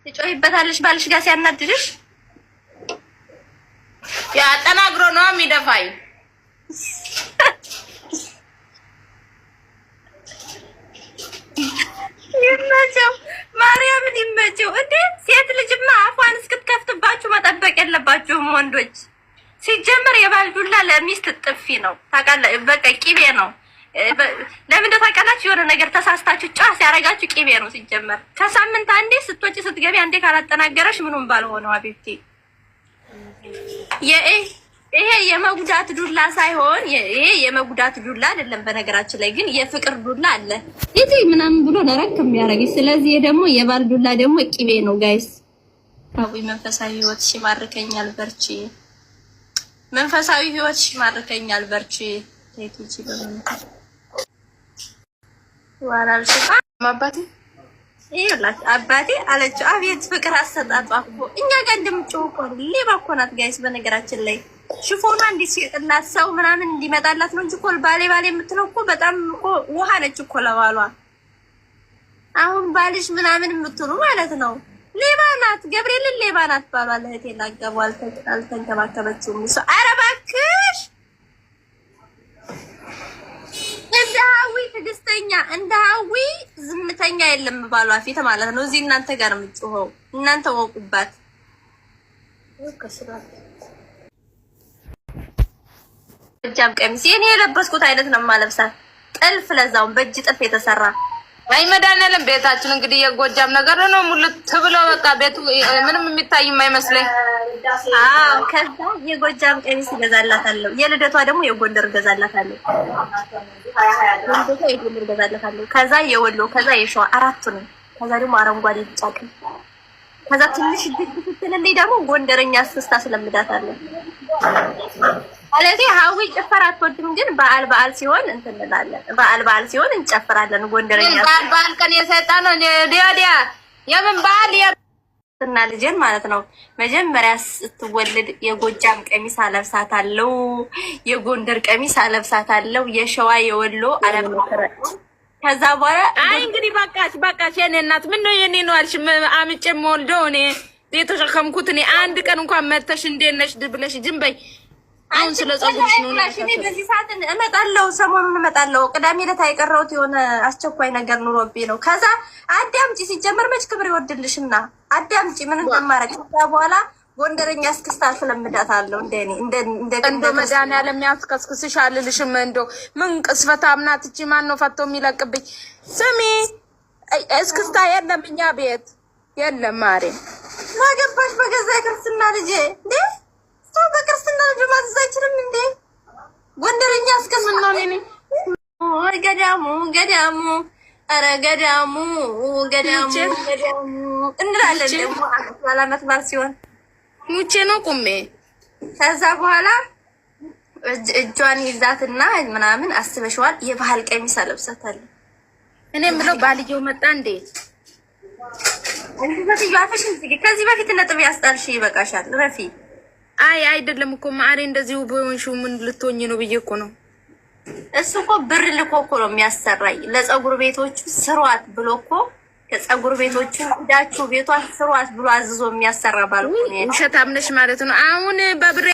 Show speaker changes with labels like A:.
A: ትጮይበታለሽ ባልሽ ጋር ሲያናድድሽ?
B: ያ አጠናግሮ ነው የሚደፋኝ።
A: ይመቸው ማርያምን ይመቸው። እንዴ ሴት ልጅማ አፏን እስክትከፍትባችሁ መጠበቅ የለባችሁም ወንዶች። ሲጀመር የባል ዱላ ለሚስት ጥፊ ነው ታውቃለህ። በቃ ቂቤ ነው። ለምን እንደው ታውቃላችሁ? የሆነ ነገር ተሳስታችሁ ጫ ሲያረጋችሁ ቂቤ ነው ሲጀመር። ከሳምንት አንዴ ስትወጪ ስትገቢ አንዴ ካላጠናገረሽ ምኑም ባልሆነው አቤቴ። ይሄ የመጉዳት ዱላ ሳይሆን ይሄ የመጉዳት ዱላ አይደለም። በነገራችን ላይ ግን የፍቅር ዱላ አለ ይሄ ምናምን ብሎ ነረክ የሚያረግ። ስለዚህ ደግሞ የባል ዱላ ደግሞ ቂቤ ነው ጋይስ። አዊ መንፈሳዊ ህይወት ይማርከኛል በርቺ። መንፈሳዊ ህይወት ይማርከኛል በርቺ። ቴቲጂ በመንፈስ ዋራልሽ አባቴ ይላል አባቴ አለችው። አቤት ፍቅር አሰጣጧ እኮ እኛ ጋር እንደምትጮህ እኮ ሌባ እኮ ናት ጋይስ። በነገራችን ላይ ሽፎኗ እንዲሲጥላት ሰው ምናምን እንዲመጣላት ነው እንጂ እኮ ባሌ የምትለው እኮ በጣም እኮ ውሃ ነች እኮ ለባሏ። አሁን ባልሽ ምናምን የምትሉ ማለት ነው ሌባ ናት። ገብርኤልን ሌባ ናት ባሏ ለእህቴ ላገቡ አልተንከባከበችውም እሷ። ኧረ እባክሽ እንደ ሀዊ ትዕግስተኛ እንደ ሀዊ ዝምተኛ የለም ባሏ ፊት ማለት ነው። እዚህ እናንተ ጋር የምትጮኸው እናንተ ወቁባት። ጎጃም ቀሚስ የኔ የለበስኩት አይነት ነው የማለብሳት። ጥልፍ ለዛውን በእጅ ጥልፍ የተሰራ
B: አይ መድኃኒዓለም ቤታችን እንግዲህ የጎጃም ነገር ነው። ሙልት ብሎ በቃ ቤቱ ምንም የሚታይ የማይመስለኝ።
A: አዎ ከዛ የጎጃም ቀሚስ እገዛላታለሁ። የልደቷ ደግሞ የጎንደር እገዛላታለሁ። የጎንደር እገዛላታለሁ። ከዛ የወሎ ከዛ የሸዋ አራቱ ነው። ከዛ ደግሞ አረንጓዴ ቢጫ ቀይ ከዛ ትንሽ ድግ ስትልልኝ ደግሞ ጎንደረኛ እስክስታ ስለምዳታለሁ። ስለዚህ ሀዊ ጭፈራ አትወድም፣ ግን በዓል ሲሆን እንትን እንላለን። በዓል ሲሆን እንጨፍራለን። ጎንደረኛ
B: በዓል ቀን የሰይጣን ነው ዲያዲያ የምን በዓል
A: እና ልጄን ማለት ነው መጀመሪያ ስትወልድ የጎጃም ቀሚስ አለብሳታለሁ፣ የጎንደር ቀሚስ አለብሳታለሁ፣ የሸዋ የወሎ አለብሳታለሁ። ከዛ በኋላ
B: አይ እንግዲህ በቃሽ የኔ እናት ምን ነው የኔ ነው አልሽ። አምጬ የምወልደው እኔ የተሸከምኩት እኔ አንድ ቀን እንኳን መተሽ እንዴት ነሽ ብለሽ ዝም በይ። አሁን ስለ ጸጉርሽ ነው
A: እኔ በዚህ ሰዓት እመጣለሁ፣ ሰሞኑን እመጣለሁ። ቅዳሜ ዕለት አይቀረውት የሆነ አስቸኳይ ነገር ኑሮብኝ ነው። ከዛ አዳምጪ፣ ሲጀመር መች ክብር ይወድልሽና አዳምጪ ምን እንደማረግ። ከዛ በኋላ ጎንደረኛ እስክስታ ስለምዳታለሁ። እንደ
B: መድኃኒዓለም ያስከስክስሽ አልልሽም። እንደው ምን ቅስፈት አምናት እቺ ማን ነው ፈቶ የሚለቅብኝ? ስሚ እስክስታ የለም እኛ ቤት የለም። ማሬ
A: ማገባሽ በገዛ ክርስትና ልጄ እንዴ ሰው በክርስትና ልጅ ማዘዝ አይችልም እንዴ? ጎንደረኛ እስከምን ነው ነኝ ገዳሙ ኧረ ገዳሙ እንላለን። ደግሞ አላመት ባል ሲሆን
B: ሙቼ ነው ቁሜ።
A: ከዛ በኋላ እጇን ይዛትና ምናምን አስበሽዋል። የባህል ቀሚስ አለብሳታለሁ።
B: እኔ የምለው ባልየው መጣ እንዴ?
A: እንዴት ይያፈሽ እንዴ? ከዚህ በፊት ነጥብ ያስጣልሽ ይበቃሻል ረፊ።
B: አይ አይደለም እኮ ማሬ እንደዚህ በሆንሽው ምን ልትሆኚ ነው ብዬ እኮ ነው።
A: እሱ እኮ ብር ልኮ እኮ ነው የሚያሰራኝ ለጸጉር ቤቶቹ ስሯት ብሎ እኮ ከጸጉር ቤቶቹ ሄዳችሁ ቤቷን ስሯት ብሎ አዝዞ የሚያሰራ ባልኩ ነው።
B: ውሸታም ነሽ ማለት ነው። አሁን በብር